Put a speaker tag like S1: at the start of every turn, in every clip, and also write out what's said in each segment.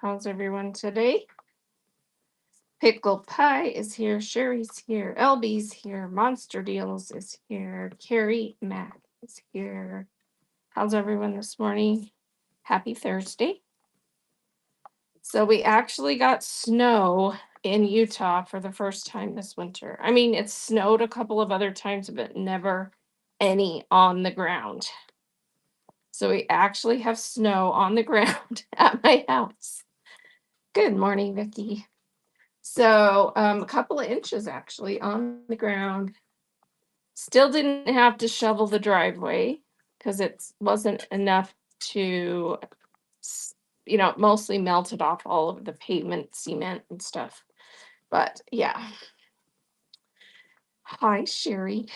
S1: How's everyone today? Pickle Pie is here. Sherry's here. LB's here. Monster Deals is here. Carrie Mack is here. How's everyone this morning? Happy Thursday. So, we actually got snow in Utah for the first time this winter. I mean, it snowed a couple of other times, but never any on the ground. So, we actually have snow on the ground at my house. Good morning, Vicki. So, a couple of inches actually on the ground. Still didn't have to shovel the driveway because it wasn't enough to, mostly melted off all of the pavement, cement, and stuff. But yeah. Hi, Sherry.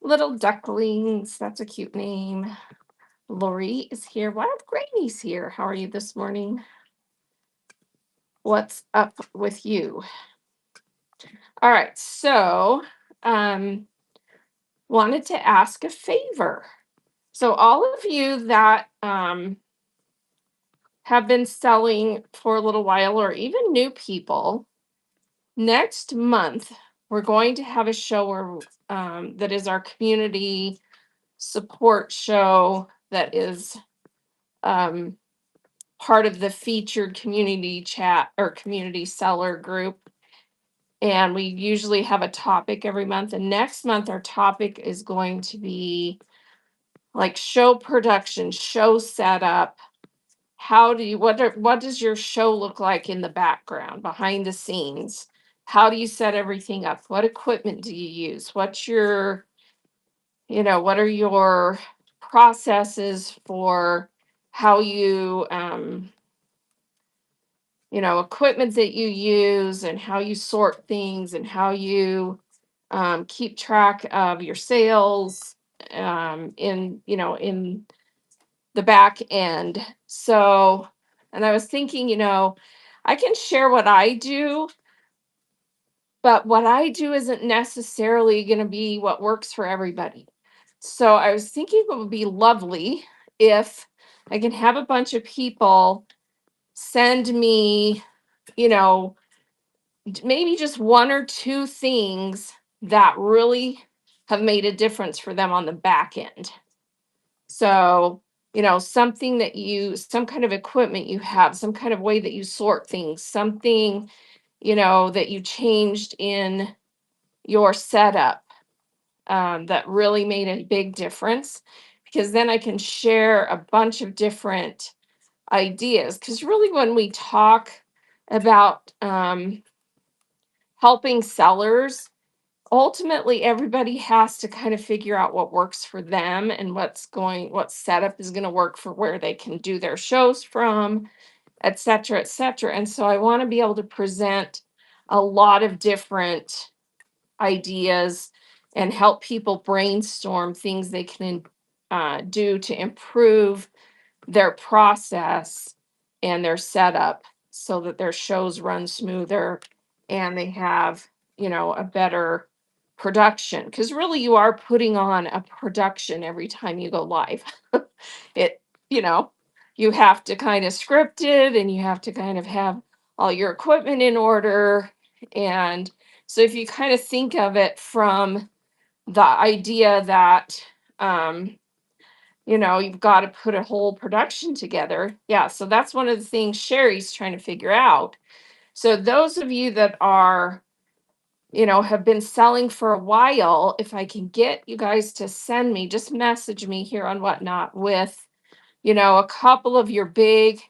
S1: Little ducklings. That's a cute name. Lori is here. Wild Granny's here. How are you this morning? What's up with you? All right. So, um, wanted to ask a favor. So, all of you that have been selling for a little while, or even new people, next month we're going to have a show that is our community support show that is um, part of the featured community chat or community seller group. And we usually have a topic every month. And next month, our topic is going to be like show production, show setup. How do you what does your show look like in the background, behind the scenes? How do you set everything up? What equipment do you use? What are your processes for how equipment that you use and how you sort things and how you keep track of your sales in the back end. So, and I was thinking, I can share what I do, but what I do isn't necessarily going to be what works for everybody. So, I was thinking it would be lovely if I can have a bunch of people send me, you know, maybe just one or two things that really have made a difference for them on the back end. So, some kind of equipment you have, some kind of way that you sort things, something, that you changed in your setup that really made a big difference. Because then I can share a bunch of different ideas. Because really, when we talk about helping sellers, ultimately everybody has to kind of figure out what works for them and what setup is going to work for where they can do their shows from, et cetera, et cetera. And so I want to be able to present a lot of different ideas and help people brainstorm things they can do to improve their process and their setup so that their shows run smoother and they have, a better production. Because really, you are putting on a production every time you go live. it, you know, you have to kind of script it and you have to kind of have all your equipment in order. And so, if you kind of think of it from the idea that, you've got to put a whole production together. Yeah, so that's one of the things Sherry's trying to figure out. So those of you that are, have been selling for a while, if I can get you guys to send me, just message me here on Whatnot with, a couple of your big,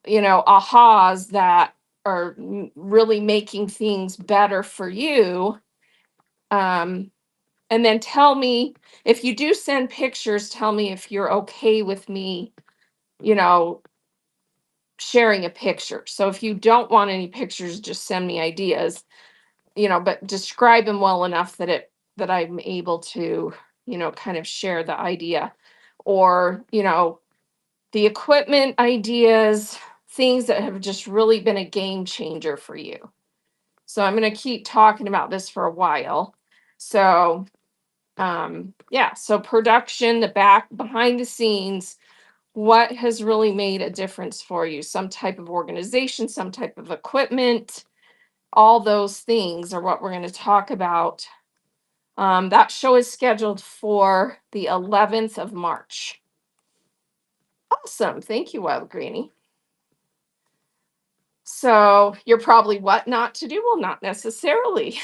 S1: ahas that are really making things better for you. And then tell me if you do send pictures, tell me if you're okay with me, you know, sharing a picture. So if you don't want any pictures, just send me ideas, but describe them well enough that I'm able to, kind of share the idea or, the equipment ideas, things that have just really been a game changer for you. So I'm going to keep talking about this for a while. So, yeah, so production, the back behind the scenes, what has really made a difference for you? Some type of organization, some type of equipment, all those things are what we're going to talk about. That show is scheduled for the 11th of March. Awesome. Thank you, Wild Granny. So you're probably what not to do? Well, not necessarily,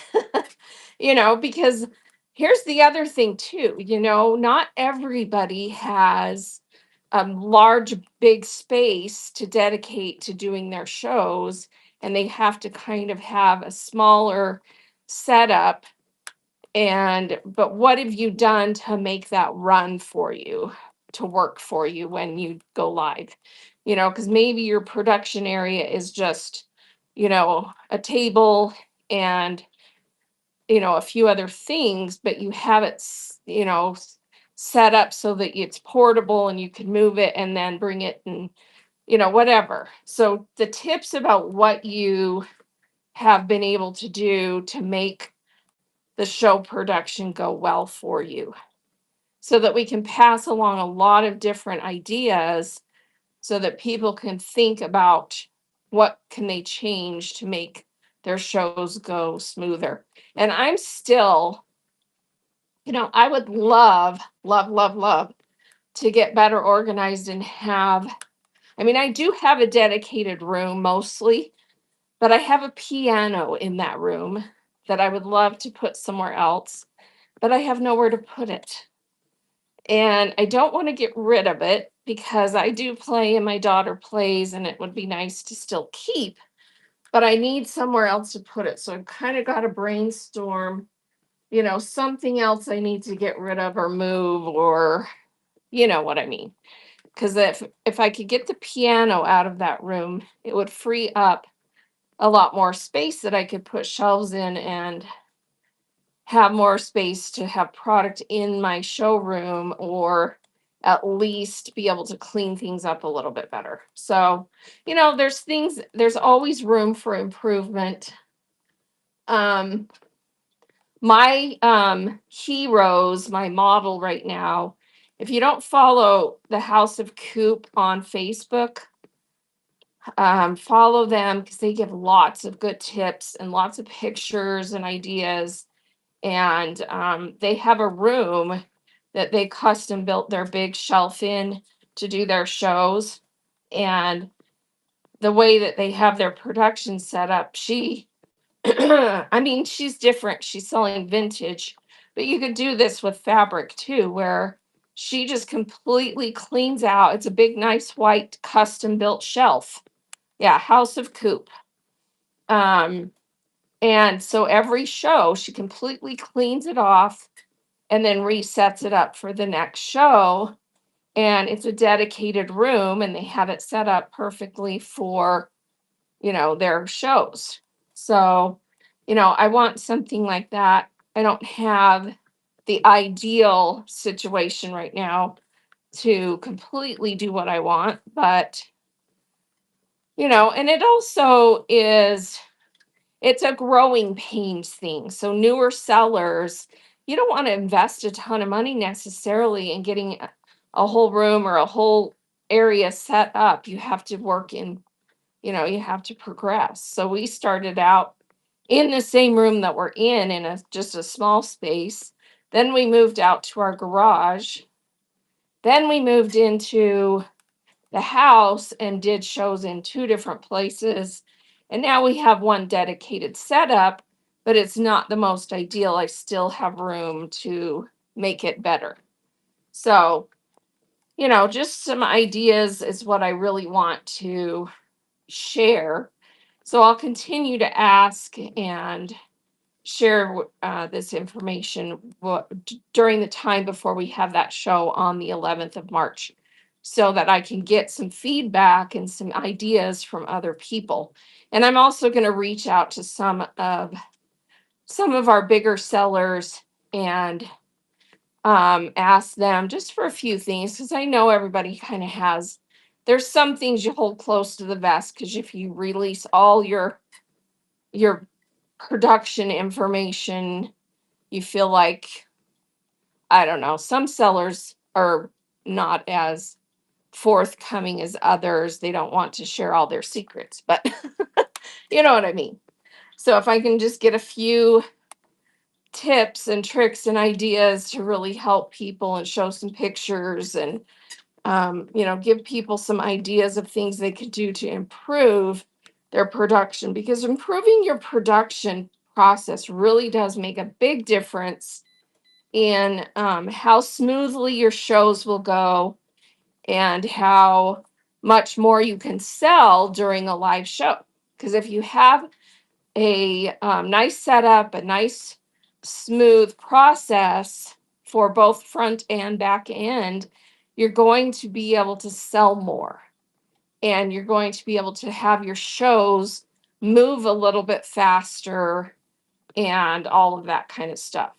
S1: because here's the other thing too, not everybody has a large, big space to dedicate to doing their shows, and they have to kind of have a smaller setup. But what have you done to make that run for you, to work for you when you go live? Because maybe your production area is just, a table and, a few other things, but you have it, set up so that it's portable and you can move it and then bring it and, whatever. So the tips about what you have been able to do to make the show production go well for you, so that we can pass along a lot of different ideas so that people can think about what can they change to make their shows go smoother. And I'm still, I would love, love, love, love to get better organized and have, I do have a dedicated room mostly, but I have a piano in that room that I would love to put somewhere else, but I have nowhere to put it. And I don't want to get rid of it because I do play and my daughter plays, and it would be nice to still keep, but I need somewhere else to put it. So I've kind of got to brainstorm, something else I need to get rid of or move, or you know what I mean. Because if I could get the piano out of that room, it would free up a lot more space that I could put shelves in and have more space to have product in my showroom, or at least be able to clean things up a little bit better. So, there's always room for improvement. Um, my heroes, my model right now, if you don't follow the House of Coop on Facebook, follow them because they give lots of good tips and lots of pictures and ideas. And they have a room that they custom built their big shelf in to do their shows. And the way that they have their production set up, she's different. She's selling vintage, but you could do this with fabric too, where she just completely cleans out. It's a big, nice white custom built shelf. Yeah, House of Coop. Um, and so every show, she completely cleans it off and then resets it up for the next show. And it's a dedicated room, and they have it set up perfectly for, their shows. So, I want something like that. I don't have the ideal situation right now to completely do what I want, but, and it also is, it's a growing pains thing. So newer sellers, you don't want to invest a ton of money necessarily in getting a whole room or a whole area set up. You have to work in, you have to progress. So we started out in the same room that we're in just a small space. Then we moved out to our garage. Then we moved into the house and did shows in two different places. And now we have one dedicated setup, but it's not the most ideal. I still have room to make it better. So, just some ideas is what I really want to share. So I'll continue to ask and share this information during the time before we have that show on the 11th of March, so that I can get some feedback and some ideas from other people. And I'm also going to reach out to some of our bigger sellers and ask them just for a few things, because I know everybody kind of has, there's some things you hold close to the vest, because if you release all your production information, you feel like, I don't know, some sellers are not as forthcoming as others. They don't want to share all their secrets, but you know what I mean. So if I can just get a few tips and tricks and ideas to really help people and show some pictures and give people some ideas of things they could do to improve their production, because improving your production process really does make a big difference in how smoothly your shows will go and how much more you can sell during a live show. Because if you have a nice setup, a nice smooth process for both front and back end, you're going to be able to sell more and you're going to be able to have your shows move a little bit faster and all of that kind of stuff.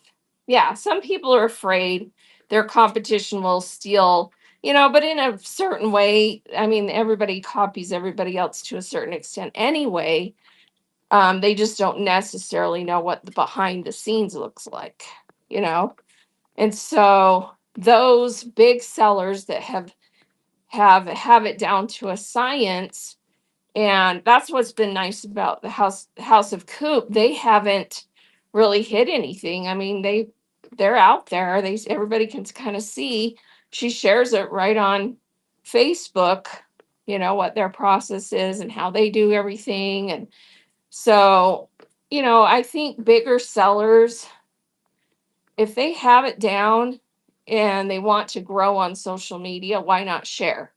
S1: Yeah, some people are afraid their competition will steal, but in a certain way. I mean, everybody copies everybody else to a certain extent anyway. They just don't necessarily know what the behind the scenes looks like, you know? And so those big sellers that have it down to a science, and that's what's been nice about the House of Coop. They haven't really hid anything. I mean, they're out there. Everybody can kind of see. She shares it right on Facebook, what their process is and how they do everything. And so, I think bigger sellers, if they have it down and they want to grow on social media, why not share?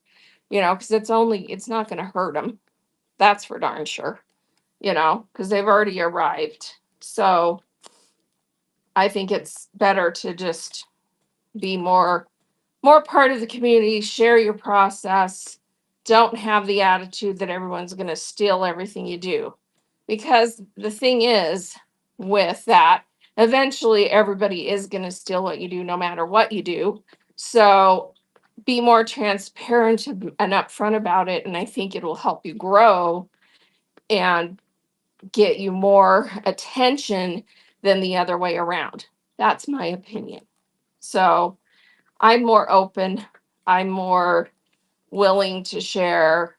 S1: Because it's not going to hurt them. That's for darn sure, because they've already arrived. So I think it's better to just be more part of the community, share your process. Don't have the attitude that everyone's going to steal everything you do. Because the thing is, with that, eventually everybody is going to steal what you do, no matter what you do. So be more transparent and upfront about it. And I think it will help you grow and get you more attention than the other way around. That's my opinion. So I'm more open. I'm more willing to share.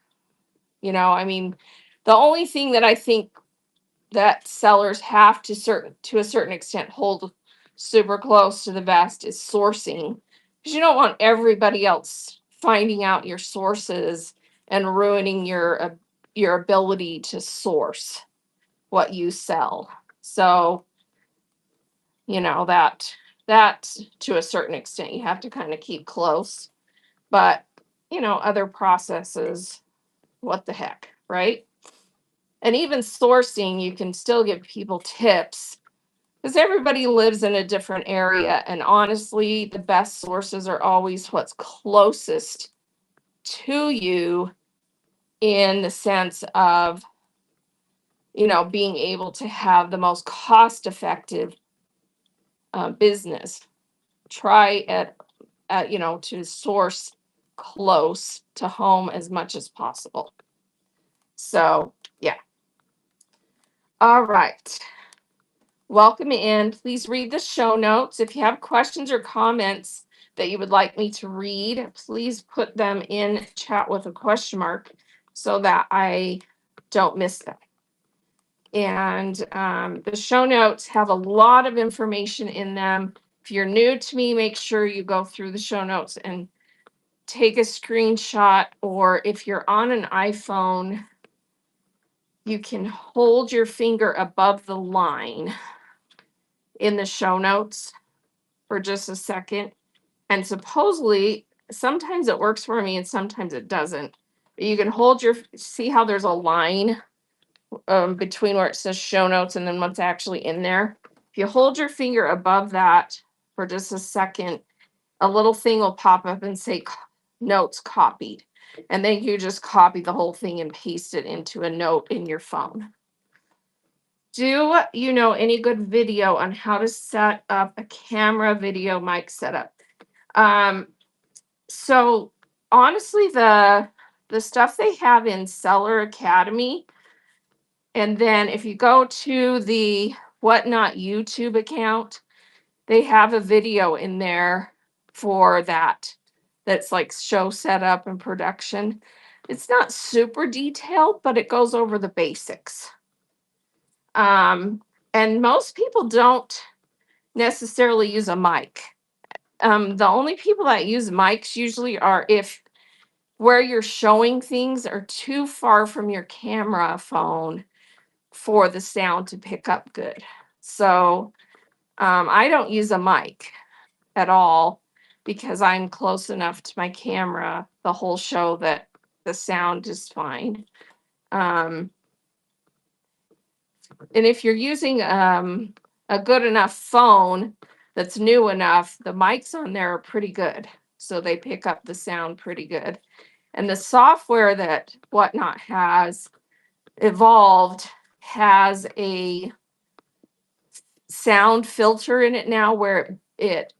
S1: I mean, the only thing that I think that sellers have to a certain extent hold super close to the vest is sourcing, because you don't want everybody else finding out your sources and ruining your ability to source what you sell. So, that to a certain extent you have to kind of keep close. But, other processes, what the heck, right? And even sourcing, you can still give people tips because everybody lives in a different area. And honestly, the best sources are always what's closest to you, in the sense of, being able to have the most cost effective business. Try to source close to home as much as possible. So, yeah. All right. Welcome in. Please read the show notes. If you have questions or comments that you would like me to read, please put them in chat with a question mark so that I don't miss them. And the show notes have a lot of information in them. If you're new to me, make sure you go through the show notes and take a screenshot, or if you're on an iPhone, you can hold your finger above the line in the show notes for just a second. And supposedly, sometimes it works for me and sometimes it doesn't. But you can see how there's a line between where it says show notes and then what's actually in there. If you hold your finger above that for just a second, a little thing will pop up and say notes copied. And then you just copy the whole thing and paste it into a note in your phone. Do you know any good video on how to set up a camera video mic setup? So honestly, the stuff they have in Seller Academy, and then if you go to the Whatnot YouTube account, they have a video in there for that. that's like show setup and production. It's not super detailed, but it goes over the basics. Um, and most people don't necessarily use a mic. The only people that use mics usually are if where you're showing things are too far from your camera phone for the sound to pick up good. So I don't use a mic at all because I'm close enough to my camera the whole show that the sound is fine. Um, and if you're using a good enough phone that's new enough, the mics on there are pretty good. So they pick up the sound pretty good. And the software that Whatnot has evolved has a sound filter in it now where it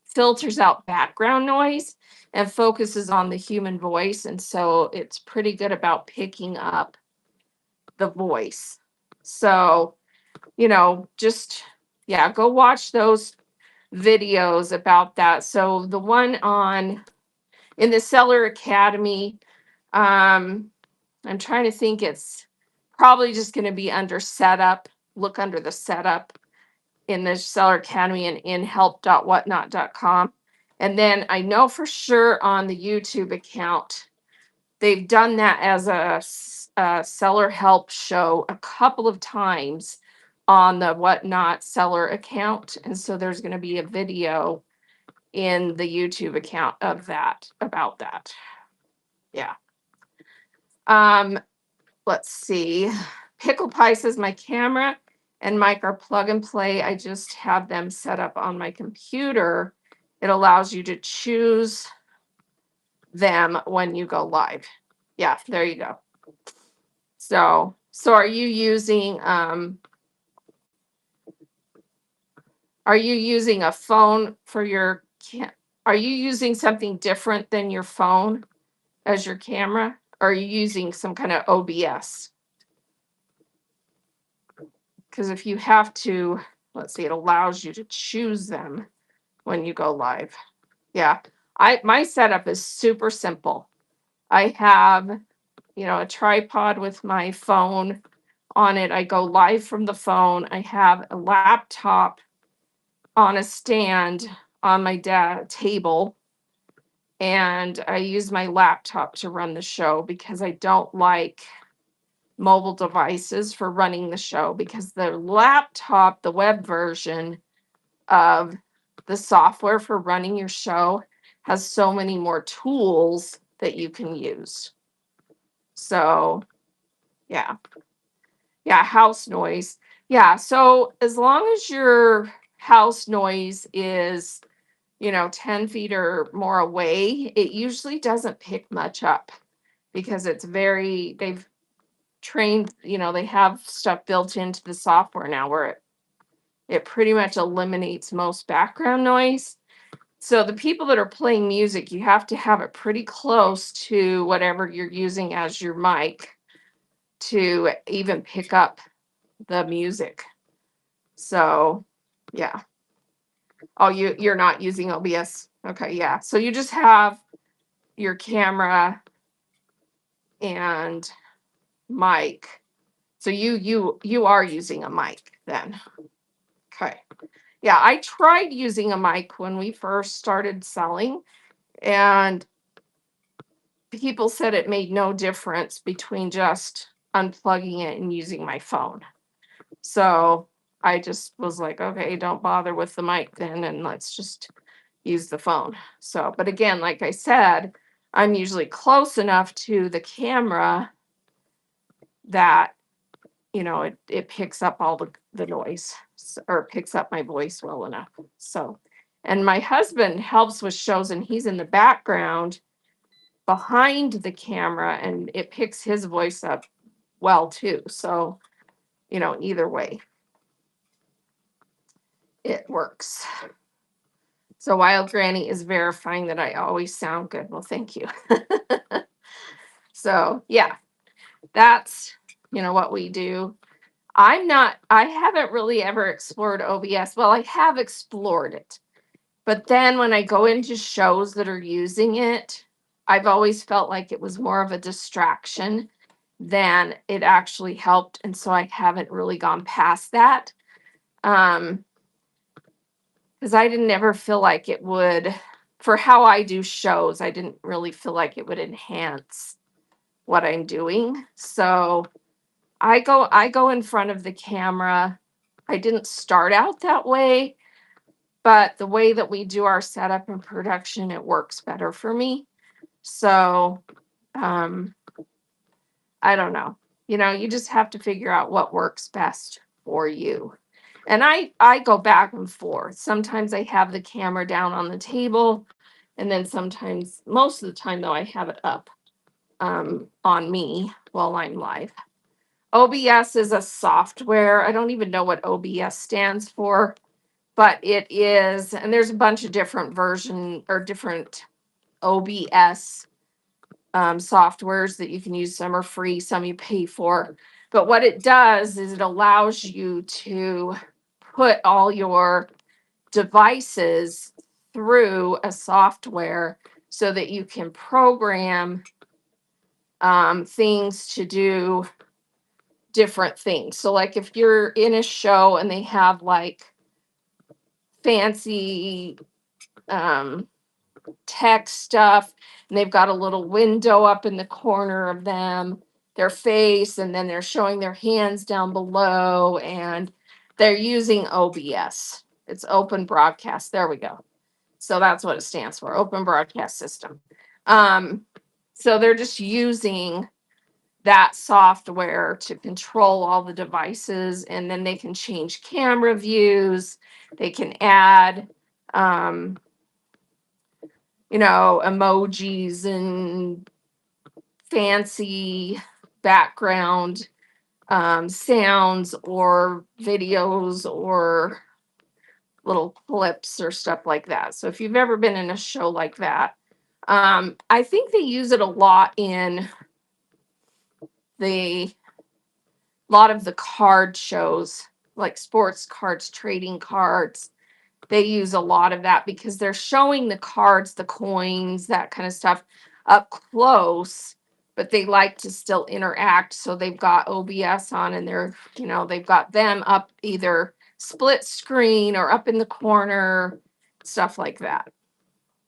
S1: filters out background noise and focuses on the human voice. And so it's pretty good about picking up the voice. So, just, yeah, go watch those videos about that. So the one in the Seller Academy, um, I'm trying to think, it's probably just going to be under setup. Look under the setup in the Seller Academy and in help.whatnot.com. And then I know for sure on the YouTube account, they've done that as a seller help show a couple of times on the Whatnot seller account. And so there's going to be a video in the YouTube account of that, about that. Yeah. Let's see. Pickle Pie says my camera and mic are plug and play. I just have them set up on my computer. It allows you to choose them when you go live. Yeah, there you go. So are you using a phone for your are you using something different than your phone as your camera? Or are you using some kind of OBS? Because if you have to, let's see, it allows you to choose them when you go live. Yeah, my setup is super simple. I have, a tripod with my phone on it. I go live from the phone. I have a laptop on a stand on my table, and I use my laptop to run the show because I don't like mobile devices for running the show, because the laptop, the web version of the software for running your show, has so many more tools that you can use. So, yeah. Yeah, house noise. Yeah, so as long as your house noise is, 10 feet or more away, it usually doesn't pick much up because they've trained, they have stuff built into the software now where it pretty much eliminates most background noise. So the people that are playing music, you have to have it pretty close to whatever you're using as your mic to even pick up the music. So, yeah. Oh, you're not using OBS. Okay, yeah. So you just have your camera and mic. So you are using a mic then. Okay. Yeah, I tried using a mic when we first started selling, and people said it made no difference between just unplugging it and using my phone. So I just was like, okay, don't bother with the mic then, and let's just use the phone. So, but again, like I said, I'm usually close enough to the camera that, it picks up all the noise, or picks up my voice well enough. So, and my husband helps with shows, and he's in the background behind the camera, and it picks his voice up well too. So, either way, it works. So Wild Granny is verifying that I always sound good. Well, thank you. So yeah, that's, what we do. I haven't really ever explored OBS. Well, I have explored it, But then when I go into shows that are using it, I've always felt like it was more of a distraction than it actually helped. And so I haven't really gone past that. Because I didn't ever feel like it would, for how I do shows, I didn't really feel like it would enhance what I'm doing. So I go in front of the camera. I didn't start out that way, but the way that we do our setup and production, it works better for me. So um I don't know. You just have to figure out what works best for you. And I go back and forth. Sometimes I have the camera down on the table, and then sometimes, most of the time though, I have it up on me while I'm live. OBS is a software. I don't even know what OBS stands for, but it is, and there's a bunch of different version or different OBS softwares that you can use. Some are free, some you pay for. But what it does is it allows you to put all your devices through a software so that you can program things to do different things. So, like if you're in a show and they have like fancy tech stuff, and they've got a little window up in the corner of their face, and then they're showing their hands down below, and they're using OBS. It's Open Broadcast. There we go. So that's what it stands for, Open Broadcast System. So they're just using that software to control all the devices, and then they can change camera views. They can add emojis and fancy background sounds or videos or little clips or stuff like that. So if you've ever been in a show like that, I think they use it a lot in the lot of the card shows, like sports cards, trading cards. They use a lot of that because they're showing the cards, the coins, that kind of stuff up close, but they like to still interact. So they've got OBS on, and they've got them up either split screen or up in the corner, stuff like that.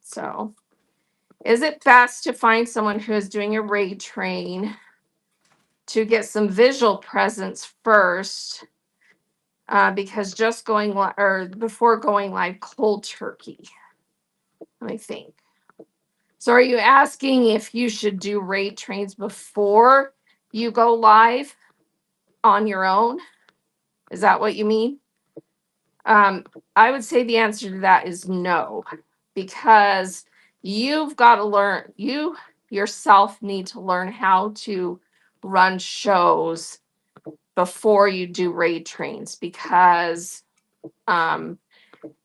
S1: So, is it best to find someone who is doing a raid train to get some visual presence first? Because just going or before going live cold turkey. Let me think. So are you asking if you should do raid trains before you go live on your own? Is that what you mean? I would say the answer to that is no, because you've got to learn, you yourself need to learn how to run shows before you do raid trains, because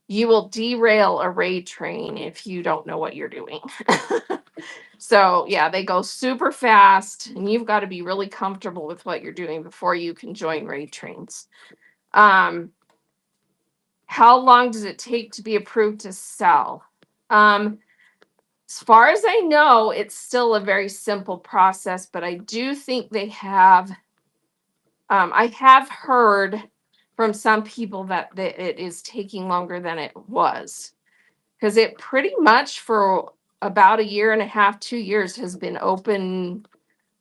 S1: you will derail a raid train if you don't know what you're doing. So yeah, they go super fast, and you've got to be really comfortable with what you're doing before you can join raid trains. How long does it take to be approved to sell? As far as I know, it's still a very simple process, but I do think they have. I have heard from some people that it is taking longer than it was, because it pretty much for about a year and a half, 2 years has been open.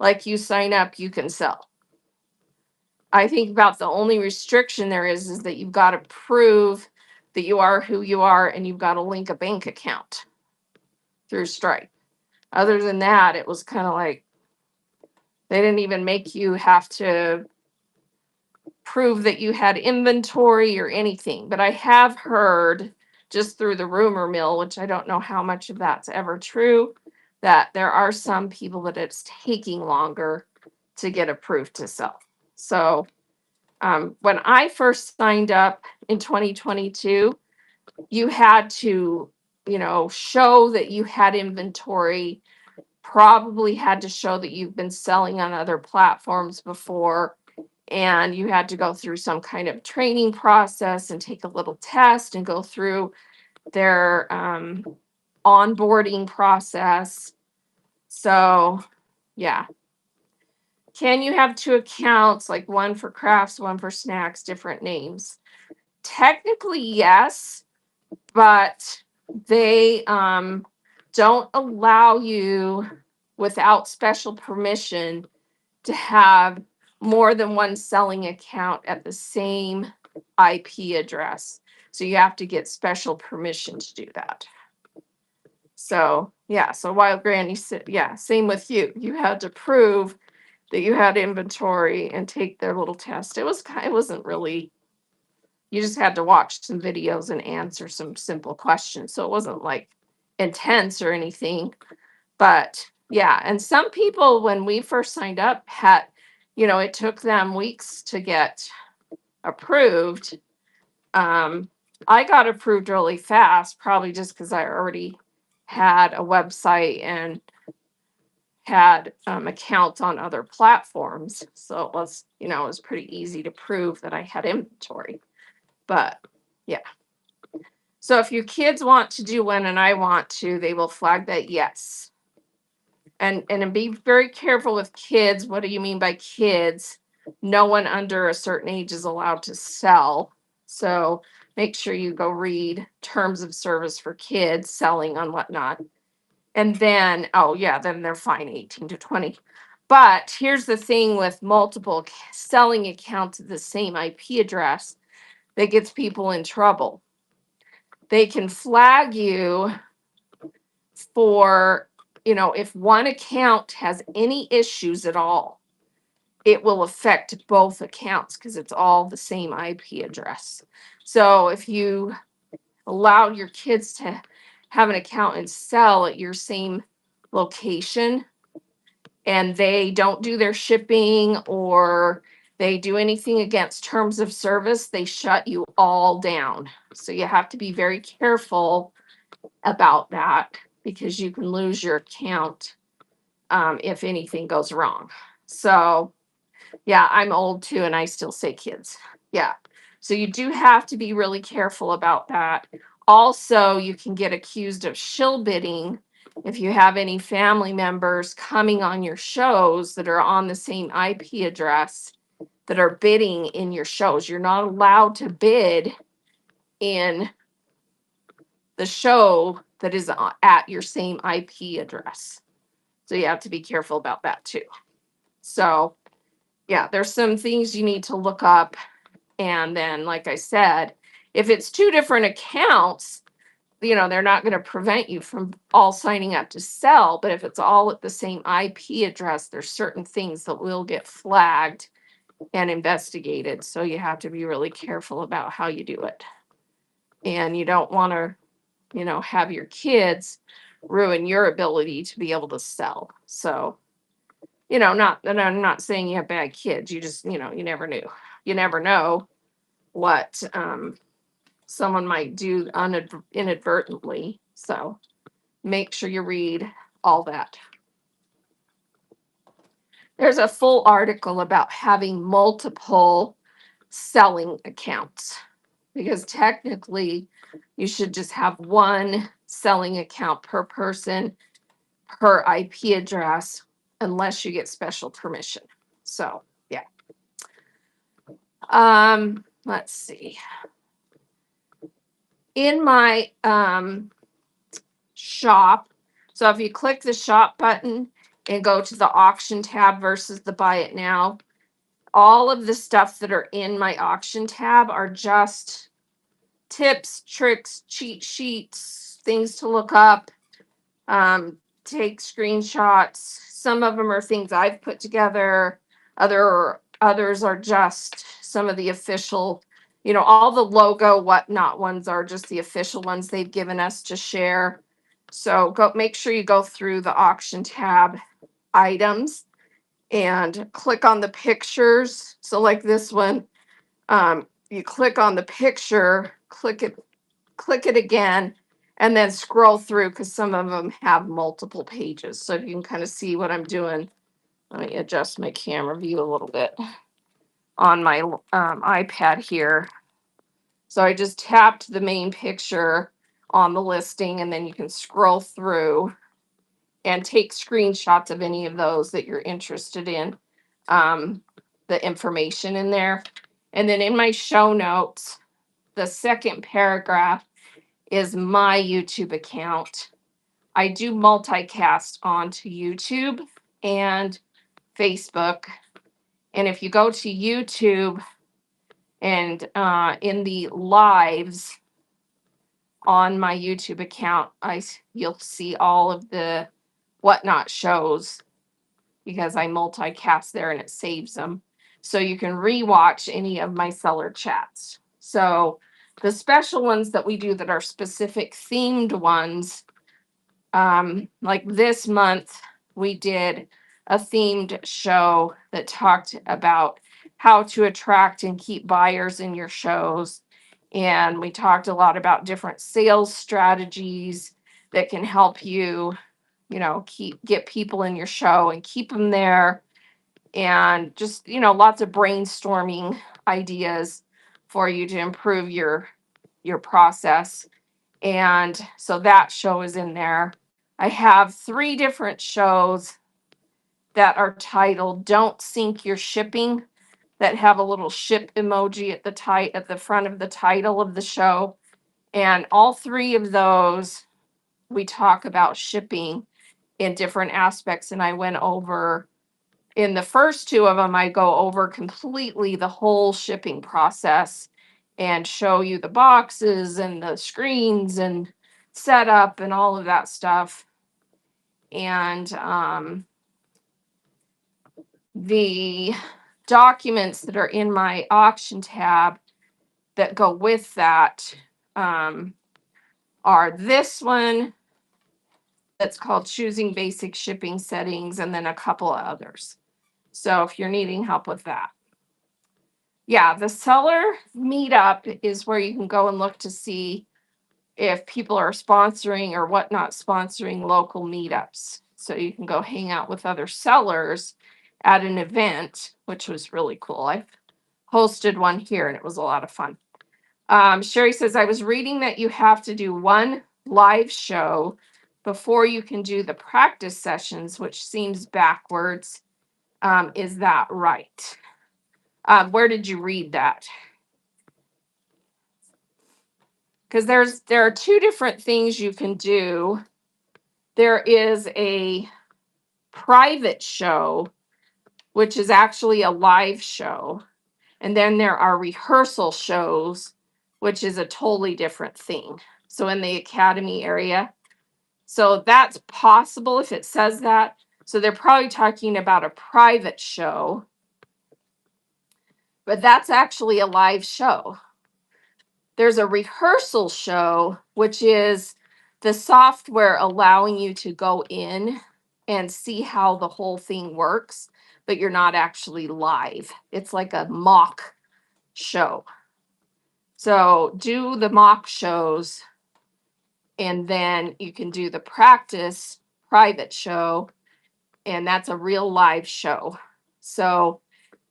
S1: Like, you sign up, you can sell. I think about the only restriction there is that you've got to prove that you are who you are, and you've got to link a bank account through Stripe. Other than that, it was kind of like they didn't even make you have to prove that you had inventory or anything. But I have heard, just through the rumor mill, which I don't know how much of that's ever true, that there are some people that it's taking longer to get approved to sell. So when I first signed up in 2022, you had to, show that you had inventory, probably had to show that you've been selling on other platforms before, and you had to go through some kind of training process and take a little test and go through their onboarding process. So, yeah. Can you have two accounts, like one for crafts, one for snacks, different names? Technically, yes, but they don't allow you without special permission to have more than one selling account at the same IP address. So you have to get special permission to do that. So, yeah, so Wild Granny said, yeah, same with you. You had to prove that you had inventory and take their little test. It wasn't really, you just had to watch some videos and answer some simple questions. So it wasn't like intense or anything. But yeah, and some people, when we first signed up, had, it took them weeks to get approved. I got approved really fast, probably just because I already had a website and had accounts on other platforms. So it was pretty easy to prove that I had inventory. But yeah. So if your kids want to do one and I want to, they will flag that yes. And be very careful with kids. What do you mean by kids? No one under a certain age is allowed to sell. So make sure you go read terms of service for kids selling on whatnot. And then, oh yeah, then they're fine 18 to 20. But here's the thing with multiple selling accounts at the same IP address that gets people in trouble. They can flag you for, if one account has any issues at all, it will affect both accounts because it's all the same IP address. So if you allow your kids to have an account and sell at your same location and they don't do their shipping or they do anything against terms of service, they shut you all down. So you have to be very careful about that because you can lose your account if anything goes wrong. So, yeah, I'm old too, and I still say kids. Yeah. So you do have to be really careful about that. Also, you can get accused of shill bidding if you have any family members coming on your shows that are on the same IP address that are bidding in your shows. You're not allowed to bid in the show that is at your same IP address. So you have to be careful about that too. So, yeah, there's some things you need to look up. And then, like I said, if it's two different accounts, they're not going to prevent you from all signing up to sell. But if it's all at the same IP address, there's certain things that will get flagged and investigated. So you have to be really careful about how you do it. And you don't want to, have your kids ruin your ability to be able to sell. So, not that I'm not saying you have bad kids. You just, you never knew. You never know what someone might do inadvertently. So make sure you read all that. There's a full article about having multiple selling accounts because technically you should just have one selling account per person per IP address unless you get special permission. So, yeah. Let's see. In my shop, so if you click the shop button and go to the auction tab versus the buy it now, all of the stuff that are in my auction tab are just tips, tricks, cheat sheets, things to look up, take screenshots. Some of them are things I've put together. Others are just some of the official, all the logo whatnot ones are just the official ones they've given us to share. So make sure you go through the auction tab items and click on the pictures. So like this one, you click on the picture, click it again, and then scroll through because some of them have multiple pages. So if you can kind of see what I'm doing, let me adjust my camera view a little bit on my iPad here. So I just tapped the main picture on the listing, and then you can scroll through and take screenshots of any of those that you're interested in, the information in there. And then in my show notes, the second paragraph is my YouTube account. I do multicast onto YouTube and Facebook. And if you go to YouTube and in the lives on my YouTube account, you'll see all of the whatnot shows because I multicast there and it saves them. So you can rewatch any of my seller chats. So the special ones that we do that are specific themed ones, like this month, we did a themed show that talked about how to attract and keep buyers in your shows. And we talked a lot about different sales strategies that can help you, get people in your show and keep them there. And just, lots of brainstorming ideas for you to improve your process. And so that show is in there. I have 3 different shows that are titled Don't Sink Your Shipping, that have a little ship emoji at the front of the title of the show. And all 3 of those we talk about shipping in different aspects. And I went over in the first 2 of them, I go over completely the whole shipping process and show you the boxes and the screens and setup and all of that stuff. And the documents that are in my auction tab that go with that are this one that's called Choosing Basic Shipping Settings, and then a couple of others. So if you're needing help with that. Yeah, the seller meetup is where you can go and look to see if people are sponsoring or whatnot sponsoring local meetups. So you can go hang out with other sellers at an event, which was really cool. I've hosted one here and it was a lot of fun. Sherry says, I was reading that you have to do one live show before you can do the practice sessions, which seems backwards. Is that right? Where did you read that? Because there are 2 different things you can do. There is a private show, which is actually a live show. And then there are rehearsal shows, which is a totally different thing. So in the academy area. So that's possible if it says that. So they're probably talking about a private show. But that's actually a live show. There's a rehearsal show, which is the software allowing you to go in and see how the whole thing works, but you're not actually live. It's like a mock show. So do the mock shows, and then you can do the practice private show, and that's a real live show. So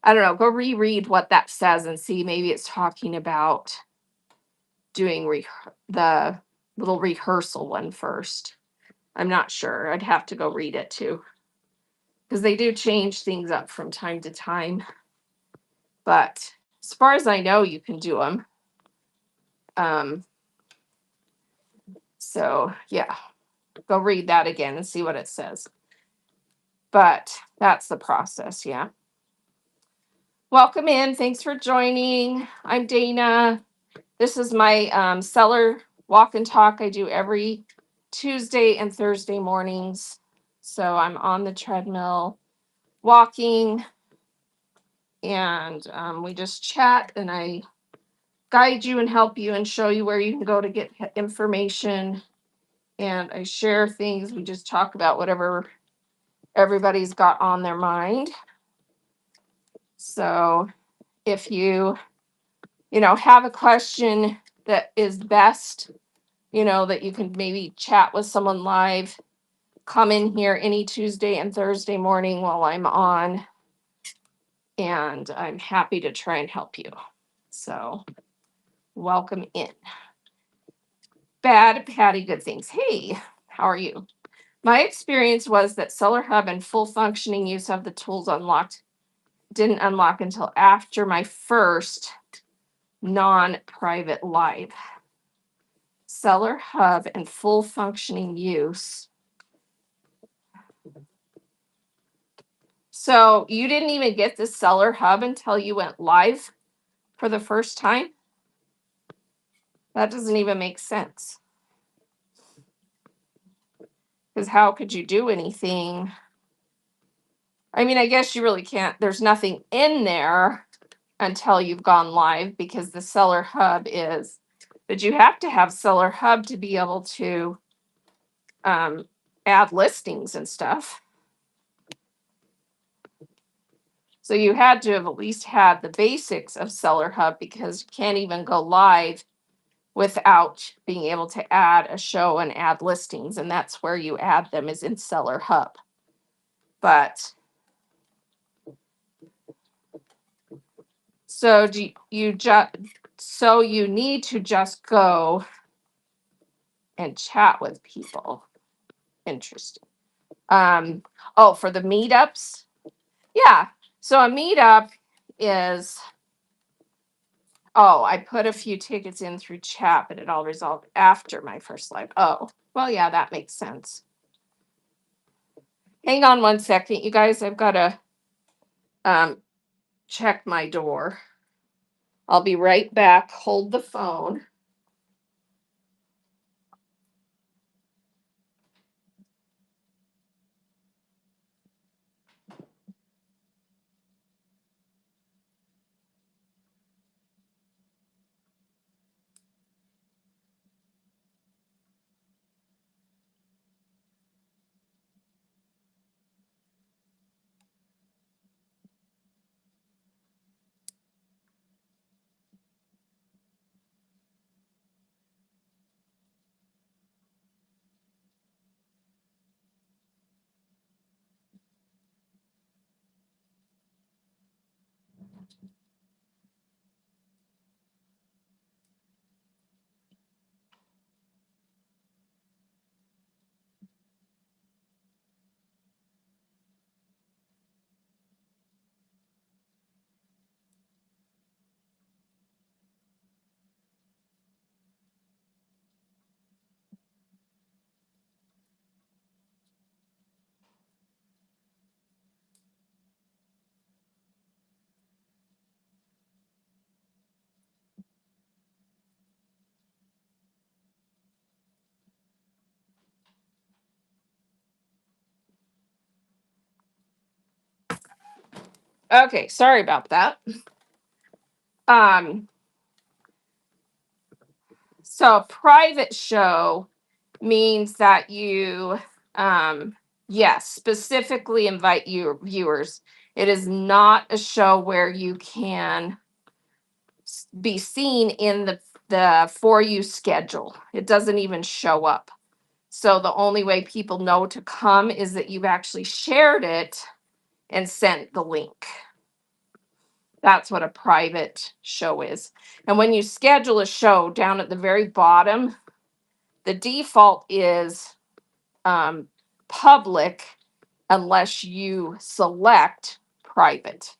S1: I don't know, go reread what that says and see, maybe it's talking about doing the little rehearsal one first. I'm not sure. I'd have to go read it too. Because they do change things up from time to time. But as far as I know, you can do them. So yeah, go read that again and see what it says. But that's the process, yeah. Welcome in. Thanks for joining. I'm Dana. This is my seller walk and talk I do every Tuesday and Thursday mornings. So I'm on the treadmill walking, and we just chat, and I guide you and help you and show you where you can go to get information. And I share things. We just talk about whatever everybody's got on their mind. So if you have a question that is best, that you can maybe chat with someone live, come in here any Tuesday and Thursday morning while I'm on, and I'm happy to try and help you. So welcome in. Bad Patty, good things. Hey, how are you? My experience was that Seller Hub and full functioning use of the tools didn't unlock until after my first non-private live. Seller Hub and full functioning use. So you didn't even get the Seller Hub until you went live for the first time? That doesn't even make sense. Because how could you do anything? I mean, I guess you really can't. There's nothing in there until you've gone live because the Seller Hub is, but you have to have Seller Hub to be able to add listings and stuff. So you had to have at least had the basics of Seller Hub because you can't even go live without being able to add a show and add listings. And that's where you add them is in Seller Hub. But so do you just so you need to just go and chat with people. Interesting. Oh, for the meetups? Yeah. So a meetup is, oh, I put a few tickets in through chat, but it all resolved after my first live. Oh, well, yeah, that makes sense. Hang on one second, you guys. I've got to check my door. I'll be right back. Hold the phone. Okay, sorry about that. Um, so a private show means that you, yes, specifically invite your viewers. It is not a show where you can be seen in the for you schedule. It doesn't even show up. So the only way people know to come is that you've actually shared it and sent the link. That's what a private show is. And when you schedule a show down at the very bottom, the default is um, public unless you select private.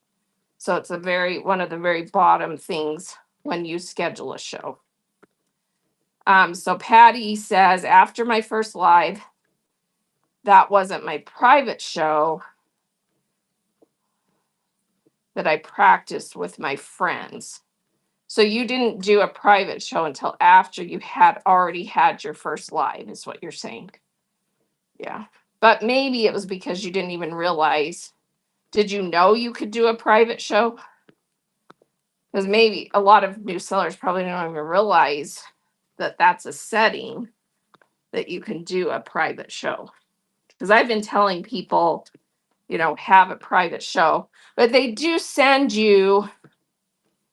S1: So it's one of the very bottom things when you schedule a show. So Patty says, after my first live, that wasn't my private show that I practiced with my friends. So you didn't do a private show until after you had already had your first live, is what you're saying. Yeah. But maybe it was because you didn't even realize. Did you know you could do a private show? Because maybe a lot of new sellers probably don't even realize that that's a setting that you can do a private show. Because I've been telling people, have a private show, but they do send you,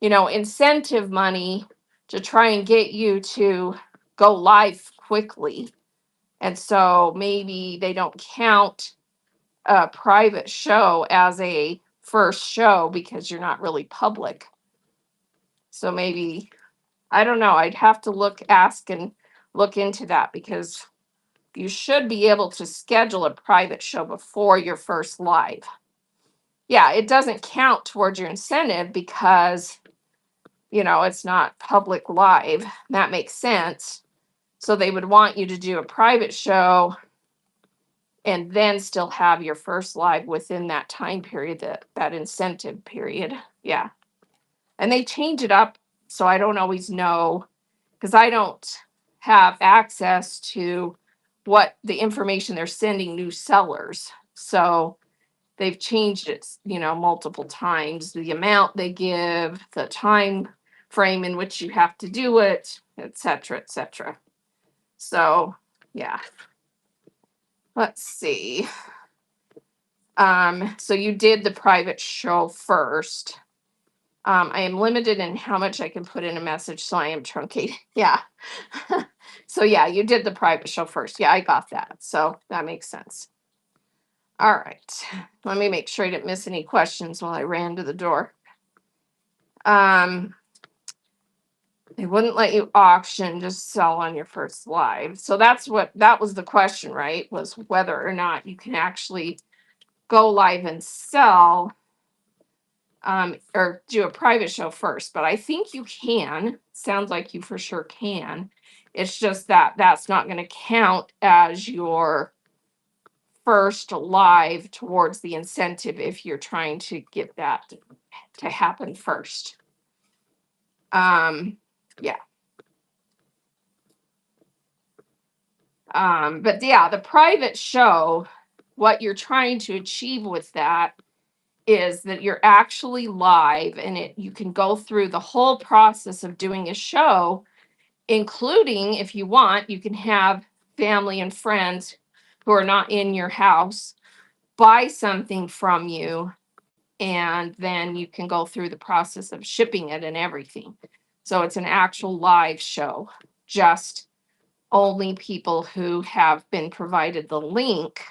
S1: incentive money to try and get you to go live quickly. And so maybe they don't count a private show as a first show because you're not really public. So maybe, I don't know. I'd have to ask and look into that, because you should be able to schedule a private show before your first live. Yeah, it doesn't count towards your incentive because, it's not public live. That makes sense. So they would want you to do a private show and then still have your first live within that time period, that incentive period. Yeah. And they change it up, so I don't always know, because I don't have access to what the information they're sending new sellers. So they've changed it, multiple times. The amount they give, the time frame in which you have to do it, et cetera, et cetera. So, yeah. Let's see. So you did the private show first. I am limited in how much I can put in a message, so I am truncated. Yeah. So yeah, you did the private show first. Yeah, I got that. So that makes sense. All right. Let me make sure I didn't miss any questions while I ran to the door. They wouldn't let you auction, just sell on your first live. So that was the question, right? Was whether or not you can actually go live and sell, or do a private show first. But I think you can. Sounds like you for sure can. It's just that that's not going to count as your first live towards the incentive if you're trying to get that to happen first. Yeah. But yeah, the private show, what you're trying to achieve with that is that you're actually live, and you can go through the whole process of doing a show, including, if you want, you can have family and friends who are not in your house buy something from you, and then you can go through the process of shipping it and everything. So it's an actual live show. Just only people who have been provided the link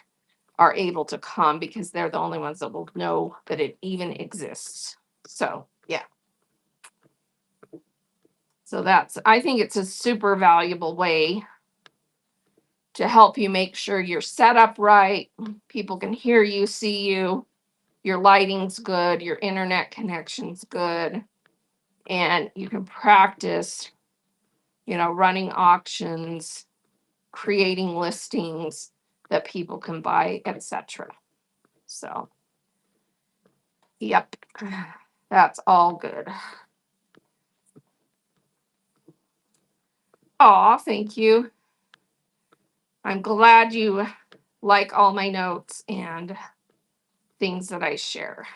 S1: are able to come, because they're the only ones that will know that it even exists. So, yeah. So I think it's a super valuable way to help you make sure you're set up right. People can hear you, see you, your lighting's good, your internet connection's good, and you can practice, running auctions, creating listings that people can buy, etc. So, yep, that's all good. Oh, thank you. I'm glad you like all my notes and things that I share.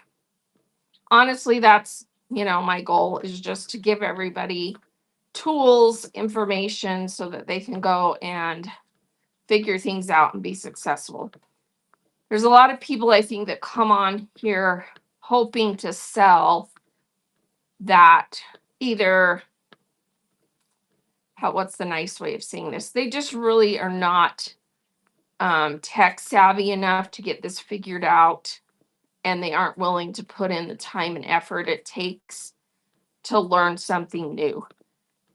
S1: Honestly, that's, my goal is just to give everybody tools, information, so that they can go and figure things out and be successful. There's a lot of people, I think, that come on here hoping to sell that either, what's the nice way of saying this? They just really are not tech savvy enough to get this figured out, and they aren't willing to put in the time and effort it takes to learn something new.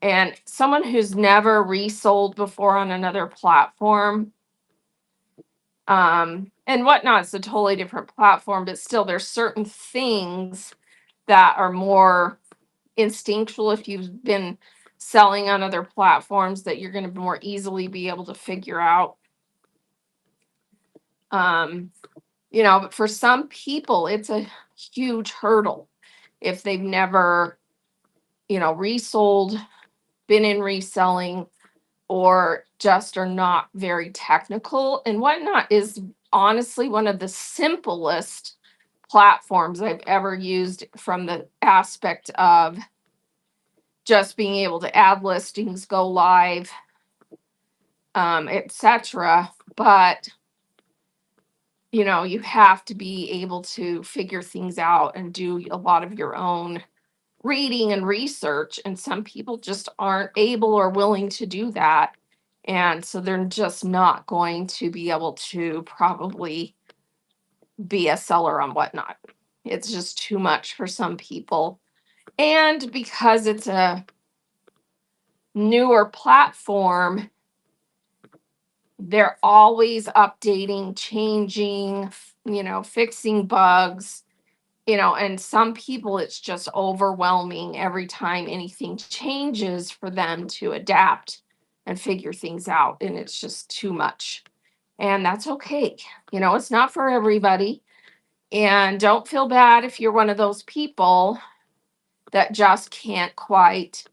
S1: And someone who's never resold before on another platform, and Whatnot is a totally different platform, but still there's certain things that are more instinctual if you've been selling on other platforms, that you're going to more easily be able to figure out. But for some people, it's a huge hurdle if they've never, resold, been in reselling, or just are not very technical. And Whatnot is honestly one of the simplest platforms I've ever used, from the aspect of just being able to add listings, go live, etc. But you have to be able to figure things out and do a lot of your own reading and research. And some people just aren't able or willing to do that. And so they're just not going to be able to probably be a seller on Whatnot. It's just too much for some people. And because it's a newer platform, they're always updating, changing, fixing bugs, and some people it's just overwhelming every time anything changes for them to adapt and figure things out. And it's just too much. And that's okay. It's not for everybody. And don't feel bad if you're one of those people that just can't quite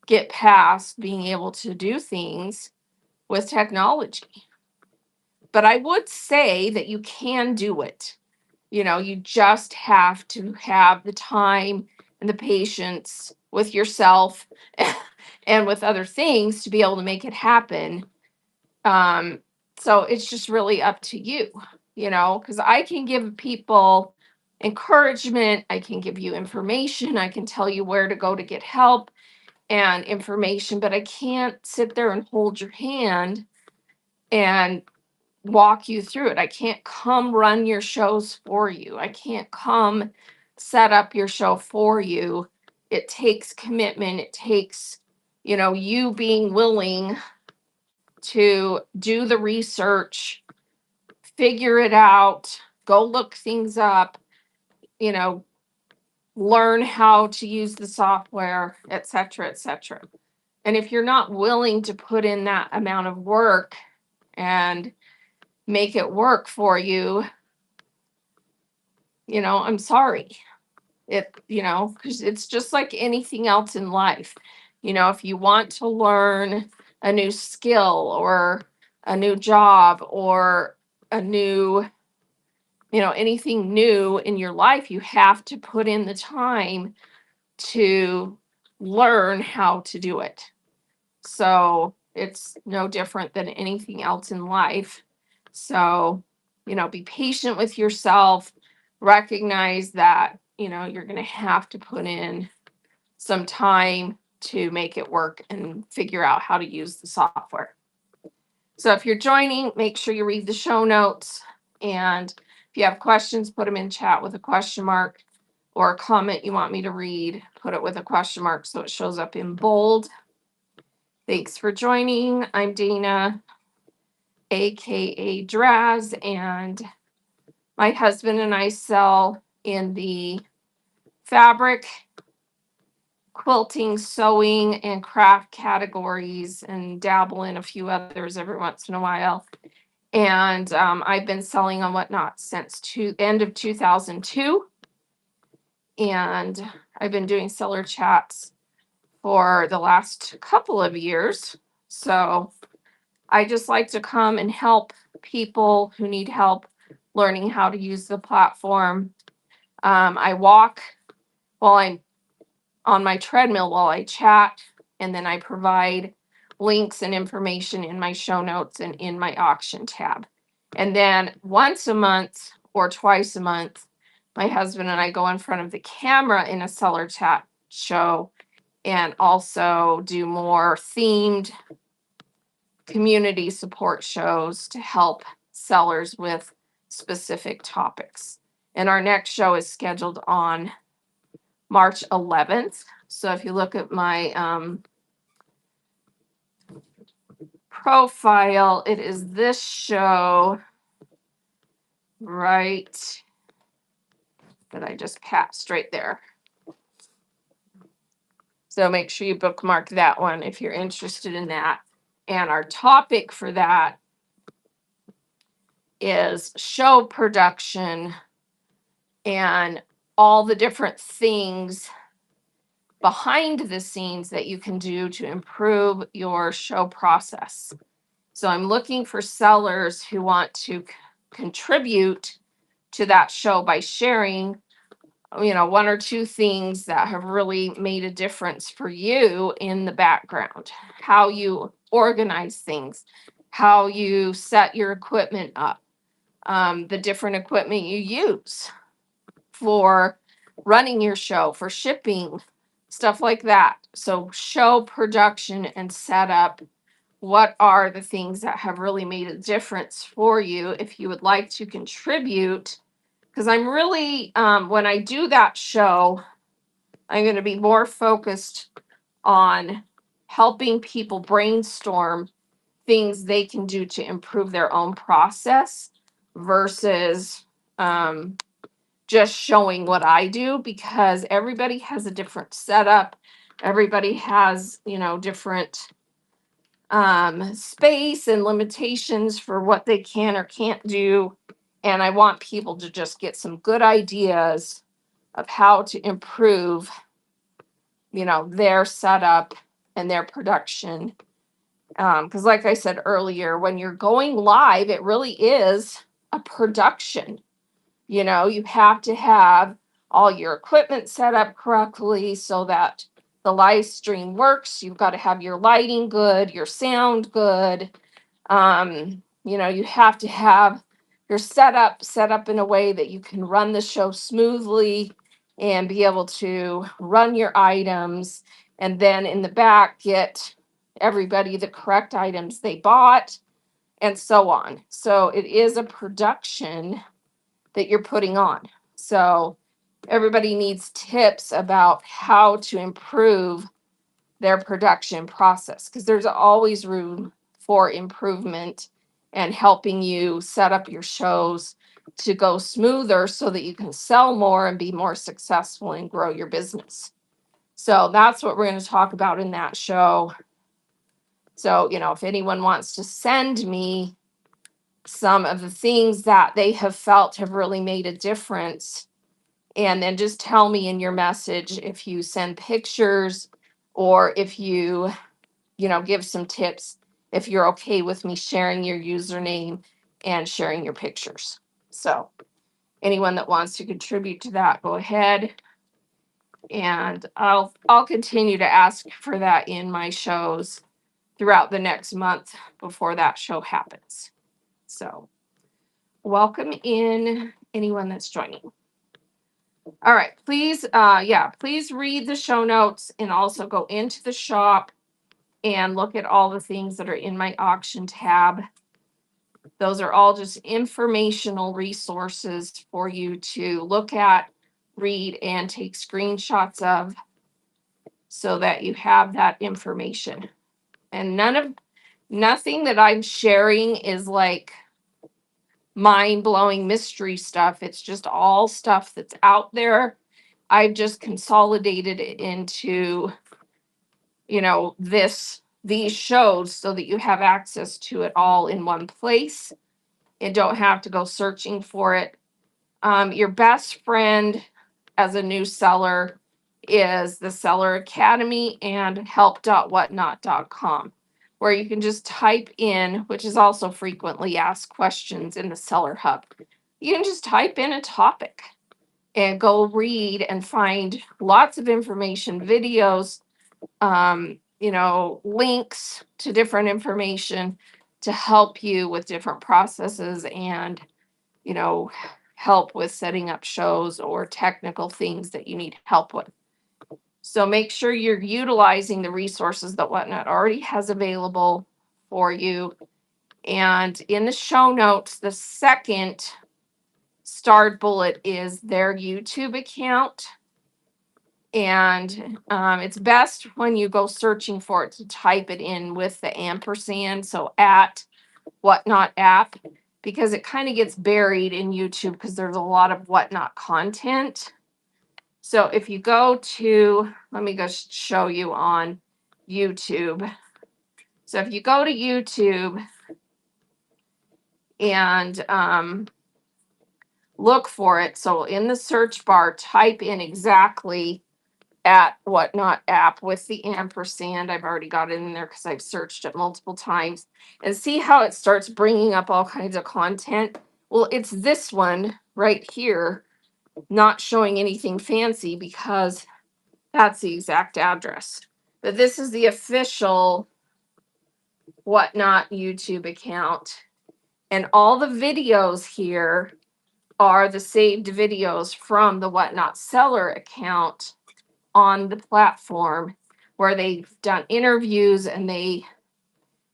S1: get past being able to do things with technology. But I would say that you can do it. You just have to have the time and the patience with yourself and with other things to be able to make it happen. Um, so it's just really up to you, because I can give people encouragement, I can give you information, I can tell you where to go to get help and information, but I can't sit there and hold your hand and walk you through it. I can't come run your shows for you. I can't come set up your show for you. It takes commitment. It takes, you being willing to do the research, figure it out, go look things up, you know, learn how to use the software, et cetera, et cetera. And if you're not willing to put in that amount of work and make it work for you, I'm sorry. Because it's just like anything else in life. If you want to learn a new skill or a new job or a new, anything new in your life, you have to put in the time to learn how to do it. So it's no different than anything else in life. So, be patient with yourself, recognize that, you're going to have to put in some time to make it work and figure out how to use the software. So if you're joining, make sure you read the show notes. And if you have questions, put them in chat with a question mark, or a comment you want me to read, put it with a question mark so it shows up in bold. Thanks for joining. I'm Dana, aka Draz, and my husband and I sell in the fabric, quilting, sewing, and craft categories, and dabble in a few others every once in a while. And I've been selling on Whatnot since end of 2002. And I've been doing seller chats for the last couple of years. So I just like to come and help people who need help learning how to use the platform. I walk while I'm on my treadmill while I chat, and then I provide links and information in my show notes and in my auction tab. And then once a month or twice a month, my husband and I go in front of the camera in a seller chat show and also do more themed community support shows to help sellers with specific topics. And our next show is scheduled on March 11th. So if you look at my profile, it is this show right that I just passed right there. So make sure you bookmark that one if you're interested in that. And our topic for that is show production and all the different things behind the scenes that you can do to improve your show process. So I'm looking for sellers who want to contribute to that show by sharing, one or two things that have really made a difference for you in the background, how you organize things, how you set your equipment up, the different equipment you use for running your show, for shipping, stuff like that. So show production and setup. What are the things that have really made a difference for you if you would like to contribute? Because I'm really, when I do that show, I'm going to be more focused on helping people brainstorm things they can do to improve their own process versus just showing what I do, because everybody has a different setup. Everybody has, different space and limitations for what they can or can't do. And I want people to just get some good ideas of how to improve, their setup and their production. Because, like I said earlier, when you're going live, it really is a production. You have to have all your equipment set up correctly so that the live stream works. You've got to have your lighting good, your sound good. You have to have your setup set up in a way that you can run the show smoothly and be able to run your items, and then in the back get everybody the correct items they bought, and so on. So it is a production that you're putting on. So everybody needs tips about how to improve their production process, because there's always room for improvement and helping you set up your shows to go smoother so that you can sell more and be more successful and grow your business. So that's what we're going to talk about in that show. So, if anyone wants to send me some of the things that they have felt have really made a difference, and then just tell me in your message if you send pictures, or if you give some tips, if you're okay with me sharing your username and sharing your pictures. So anyone that wants to contribute to that, go ahead. And I'll continue to ask for that in my shows throughout the next month before that show happens. So welcome in anyone that's joining. All right, please, please read the show notes and also go into the shop and look at all the things that are in my auction tab. Those are all just informational resources for you to look at, read, and take screenshots of so that you have that information. And nothing that I'm sharing is like mind-blowing mystery stuff. It's just all stuff that's out there. I've just consolidated it into, these shows so that you have access to it all in one place and don't have to go searching for it. Your best friend as a new seller is the Seller Academy and help.whatnot.com, where you can just type in, which is also frequently asked questions in the Seller Hub. You can just type in a topic and go read and find lots of information, videos, links to different information to help you with different processes and, help with setting up shows or technical things that you need help with. So make sure you're utilizing the resources that Whatnot already has available for you. And in the show notes, the second starred bullet is their YouTube account. And it's best when you go searching for it to type it in with the ampersand. So at Whatnot app, because it kind of gets buried in YouTube because there's a lot of Whatnot content. So if you go to, let me go show you on YouTube. So if you go to YouTube and look for it, so in the search bar, type in exactly at Whatnot app with the ampersand. I've already got it in there because I've searched it multiple times, and see how it starts bringing up all kinds of content. Well, it's this one right here, not showing anything fancy because that's the exact address. But this is the official Whatnot YouTube account. And all the videos here are the saved videos from the Whatnot seller account on the platform, where they've done interviews and they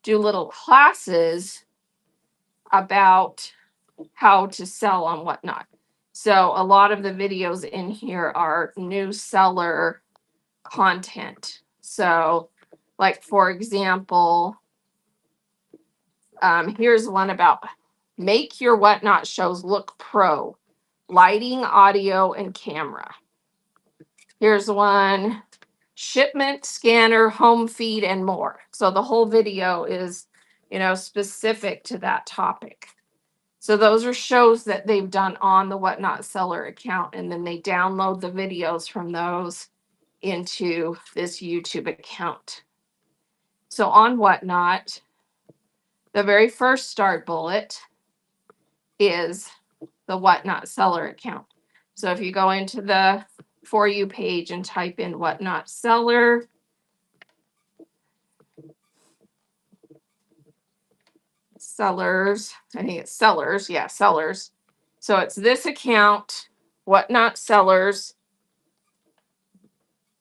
S1: do little classes about how to sell on Whatnot. So a lot of the videos in here are new seller content. So, like, for example, Here's one about make your Whatnot shows look pro, lighting, audio, and camera. Here's one, shipment, scanner, home feed, and more. So the whole video is, specific to that topic. So those are shows that they've done on the Whatnot Seller account, and then they download the videos from those into this YouTube account. So on Whatnot, the very first start bullet is the Whatnot Seller account. So if you go into the For You page and type in Whatnot Seller, sellers, I think it's sellers, yeah, sellers. So it's this account, Whatnot Sellers,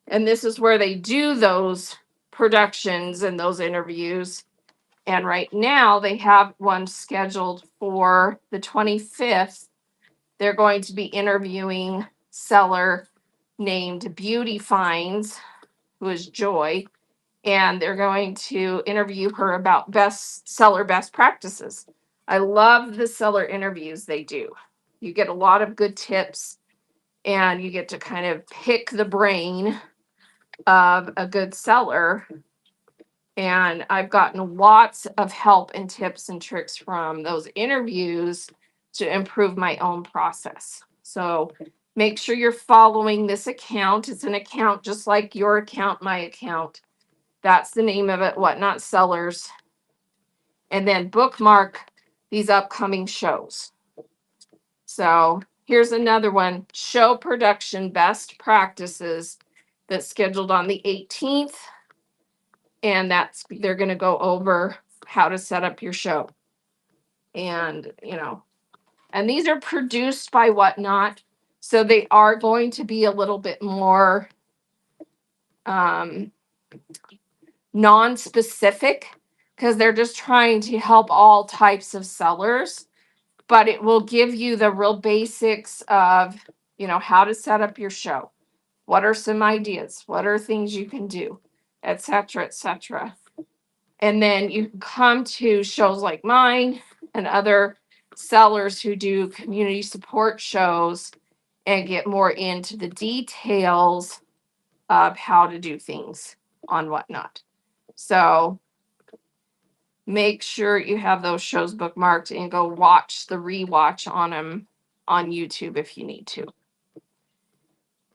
S1: and this is where they do those productions and those interviews. And right now they have one scheduled for the 25th. They're going to be interviewing seller named Beauty Finds, who is Joy, and they're going to interview her about best practices. I love the seller interviews they do. You get a lot of good tips and you get to kind of pick the brain of a good seller. And I've gotten lots of help and tips and tricks from those interviews to improve my own process. So make sure you're following this account. It's an account just like your account, my account. That's the name of it, Whatnot Sellers. And then bookmark these upcoming shows. So here's another one, show production best practices, that's scheduled on the 18th. And they're going to go over how to set up your show. And, and these are produced by Whatnot. So they are going to be a little bit more non-specific, because they're just trying to help all types of sellers, but it will give you the real basics of, how to set up your show. What are some ideas? What are things you can do, et cetera, et cetera. And then you can come to shows like mine and other sellers who do community support shows and get more into the details of how to do things on Whatnot. So make sure you have those shows bookmarked and go watch the rewatch on them on YouTube if you need to.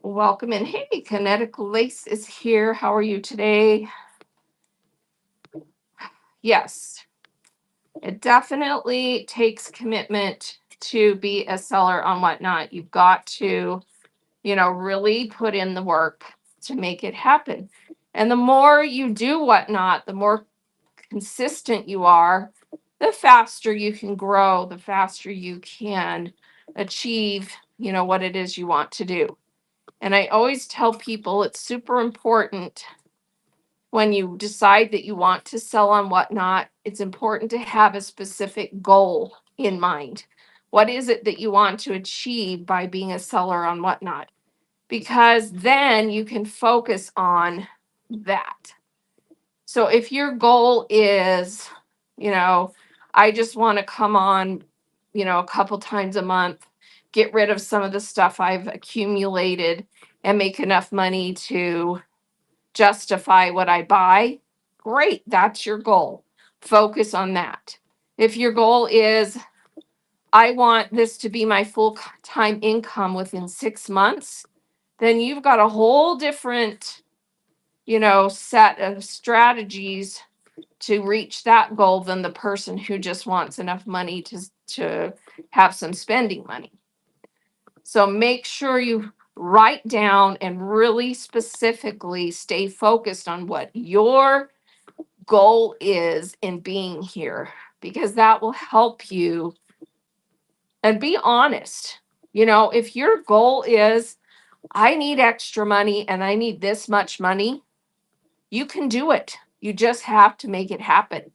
S1: Welcome in. Hey, Kinetic Lace is here. How are you today? Yes, it definitely takes commitment to be a seller on Whatnot. You've got to, really put in the work to make it happen. And the more you do Whatnot, the more consistent you are, the faster you can grow, the faster you can achieve, what it is you want to do. And I always tell people it's super important when you decide that you want to sell on Whatnot, it's important to have a specific goal in mind. What is it that you want to achieve by being a seller on Whatnot? Because then you can focus on that. So if your goal is, I just want to come on, a couple times a month, get rid of some of the stuff I've accumulated and make enough money to justify what I buy, great, that's your goal. Focus on that. If your goal is, I want this to be my full-time income within 6 months, then you've got a whole different, set of strategies to reach that goal than the person who just wants enough money to have some spending money. So make sure you write down and really specifically stay focused on what your goal is in being here, because that will help you. And be honest. If your goal is, I need extra money and I need this much money, you can do it. You just have to make it happen.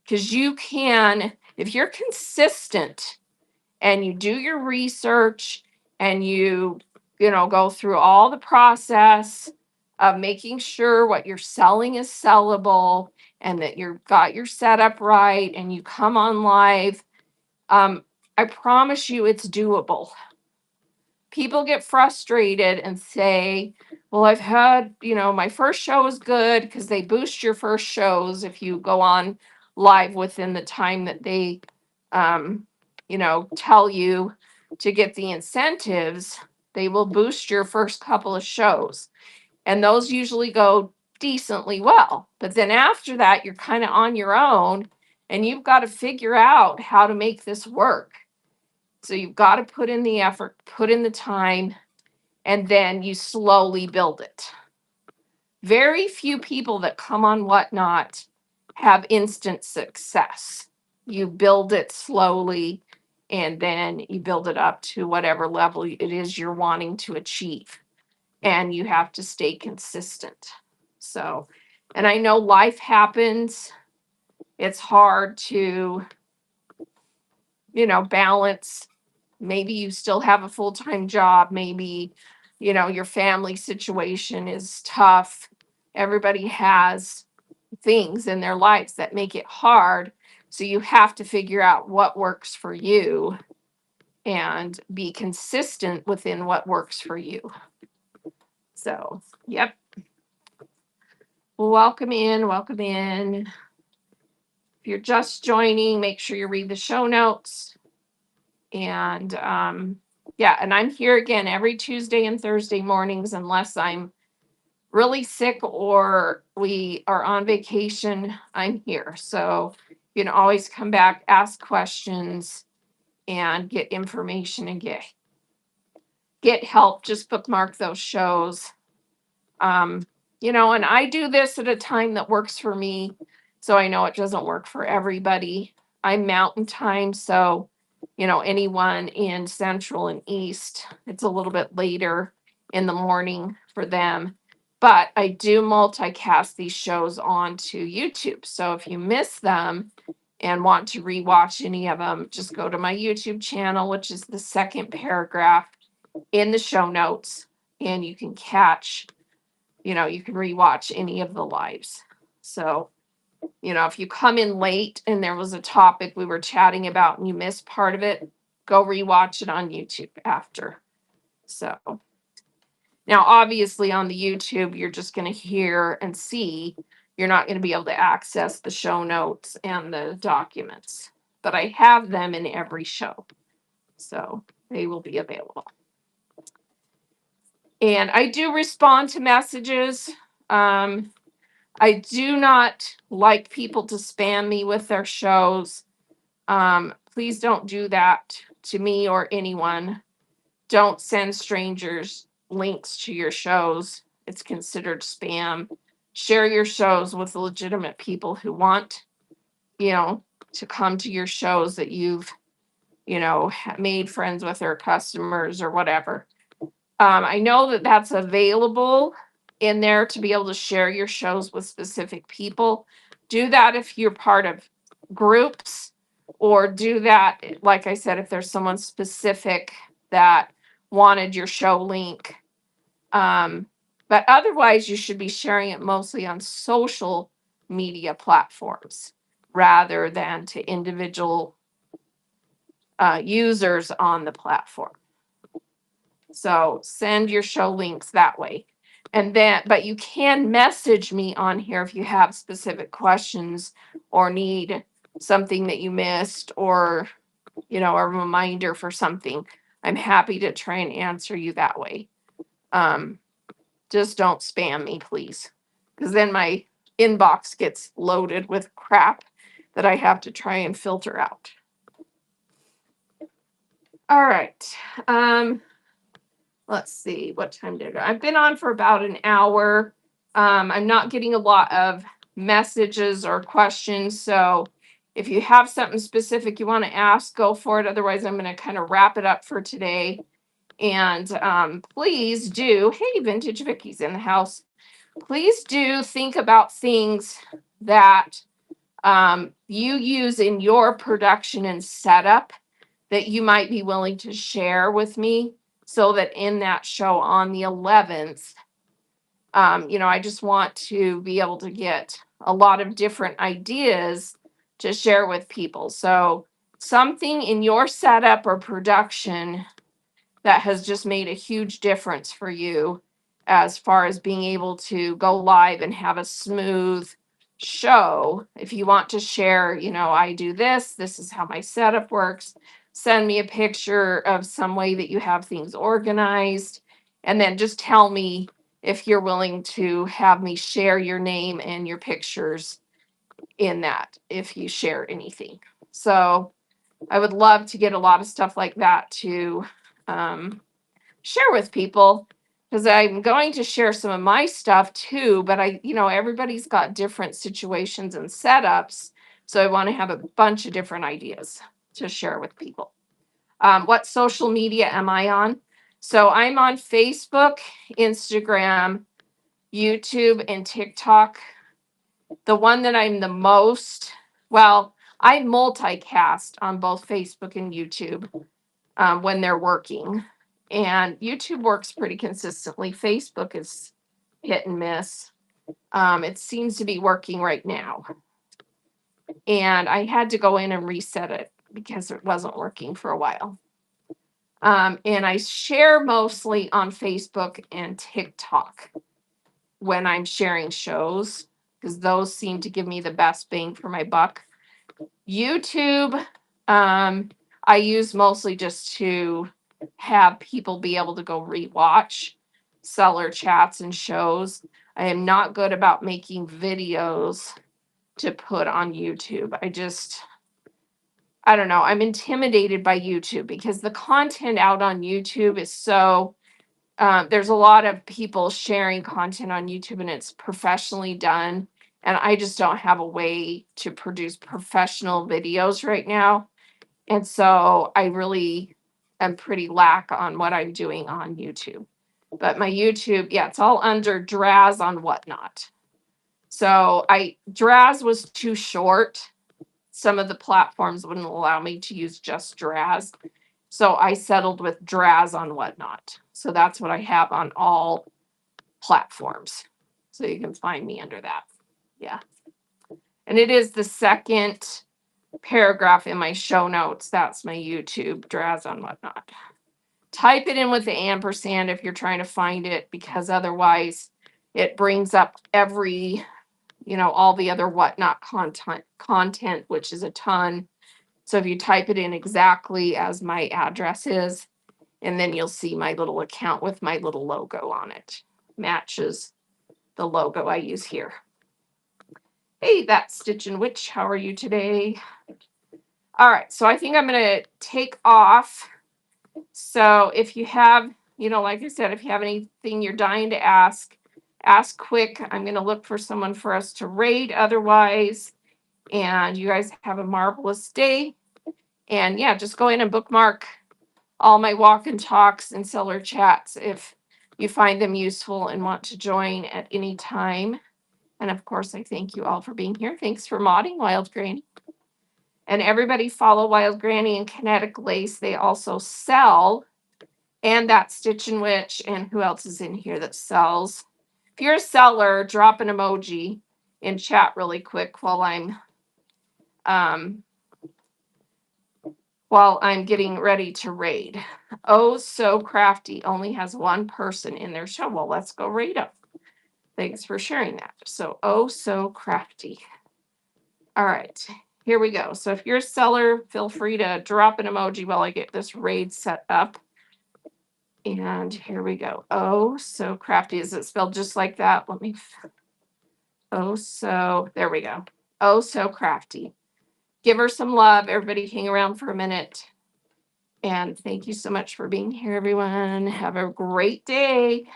S1: Because you can, if you're consistent and you do your research and you go through all the process, of making sure what you're selling is sellable and that you've got your setup right and you come on live. I promise you it's doable. People get frustrated and say, well, I've had, my first show is good because they boost your first shows if you go on live within the time that they, tell you to get the incentives. They will boost your first couple of shows, and those usually go decently well. But then after that, you're kind of on your own and you've got to figure out how to make this work. So you've got to put in the effort, put in the time, and then you slowly build it. Very few people that come on Whatnot have instant success. You build it slowly and then you build it up to whatever level it is you're wanting to achieve. And you have to stay consistent. So, and I know life happens. It's hard to, balance. Maybe you still have a full-time job. Maybe, your family situation is tough. Everybody has things in their lives that make it hard. So you have to figure out what works for you and be consistent within what works for you. So, yep. Welcome in, welcome in. If you're just joining, make sure you read the show notes. And yeah, and I'm here again every Tuesday and Thursday mornings unless I'm really sick or we are on vacation. I'm here. So you can always come back, ask questions, and get information and get help. Just bookmark those shows. And I do this at a time that works for me. So I know it doesn't work for everybody. I'm mountain time, so anyone in central and east, it's a little bit later in the morning for them. But I do multicast these shows onto YouTube. So if you miss them and want to rewatch any of them, just go to my YouTube channel, which is the second paragraph in the show notes, and you can catch, you can rewatch any of the lives. So, if you come in late and there was a topic we were chatting about and you missed part of it, go rewatch it on YouTube after. So now, obviously, on the YouTube, you're just going to hear and see. You're not going to be able to access the show notes and the documents, but I have them in every show. So they will be available. And I do respond to messages. I do not like people to spam me with their shows. Please don't do that to me or anyone. Don't send strangers links to your shows. It's considered spam. Share your shows with legitimate people who want, to come to your shows that you've, made friends with or customers or whatever. I know that that's available in there to be able to share your shows with specific people. Do that if you're part of groups, or do that, like I said, if there's someone specific that wanted your show link. But otherwise, you should be sharing it mostly on social media platforms rather than to individual users on the platform. So send your show links that way. But you can message me on here if you have specific questions or need something that you missed, or, a reminder for something. I'm happy to try and answer you that way. Just don't spam me, please, because then my inbox gets loaded with crap that I have to try and filter out. All right. Let's see, what time did I go? I've been on for about an hour. I'm not getting a lot of messages or questions. So if you have something specific you want to ask, go for it. Otherwise, I'm going to kind of wrap it up for today. And please do, hey, Vintage Vicky's in the house. Please do think about things that you use in your production and setup that you might be willing to share with me, so that in that show on the 11th, I just want to be able to get a lot of different ideas to share with people. So, something in your setup or production that has just made a huge difference for you as far as being able to go live and have a smooth show. If you want to share, I do this is how my setup works. Send me a picture of some way that you have things organized, and then just tell me if you're willing to have me share your name and your pictures in that if you share anything. So I would love to get a lot of stuff like that to um, share with people, because I'm going to share some of my stuff too, but everybody's got different situations and setups. So I want to have a bunch of different ideas to share with people. What social media am I on? So I'm on Facebook, Instagram, YouTube, and TikTok. The one that I'm the most, well, I multicast on both Facebook and YouTube when they're working. And YouTube works pretty consistently. Facebook is hit and miss. It seems to be working right now. And I had to go in and reset it because it wasn't working for a while. And I share mostly on Facebook and TikTok when I'm sharing shows, because those seem to give me the best bang for my buck. YouTube, I use mostly just to have people be able to go rewatch seller chats and shows. I am not good about making videos to put on YouTube. I don't know. I'm intimidated by YouTube because the content out on YouTube is so, there's a lot of people sharing content on YouTube and it's professionally done. And I just don't have a way to produce professional videos right now. And so I really am pretty lack on what I'm doing on YouTube. But my YouTube, yeah, it's all under Draz on Whatnot. So Draz was too short. Some of the platforms wouldn't allow me to use just Draz. So I settled with Draz on Whatnot. So that's what I have on all platforms. So you can find me under that. Yeah. And it is the second paragraph in my show notes. That's my YouTube, Draz on Whatnot. Type it in with the ampersand if you're trying to find it, because otherwise it brings up all the other Whatnot content, which is a ton. So if you type it in exactly as my address is, and then you'll see my little account with my little logo on it. Matches the logo I use here. Hey, that's Stitch and Witch. How are you today? All right, so I think I'm going to take off. So if you have, like I said, if you have anything you're dying to ask quick. I'm going to look for someone for us to raid otherwise. And you guys have a marvelous day. And yeah, just go in and bookmark all my walk and talks and seller chats if you find them useful and want to join at any time. And of course, I thank you all for being here. Thanks for modding, Wild Granny. And everybody follow Wild Granny and Kinetic Lace. They also sell. And that Stitch and Witch. And who else is in here that sells? If you're a seller, drop an emoji in chat really quick while I'm getting ready to raid. Oh, So Crafty only has one person in their show. Well, let's go raid them. Thanks for sharing that. So, Oh, So Crafty. All right, here we go. So if you're a seller, feel free to drop an emoji while I get this raid set up. And here we go. Oh, So Crafty. Is it spelled just like that? There we go. Oh, So Crafty. Give her some love. Everybody hang around for a minute. And thank you so much for being here, everyone. Have a great day.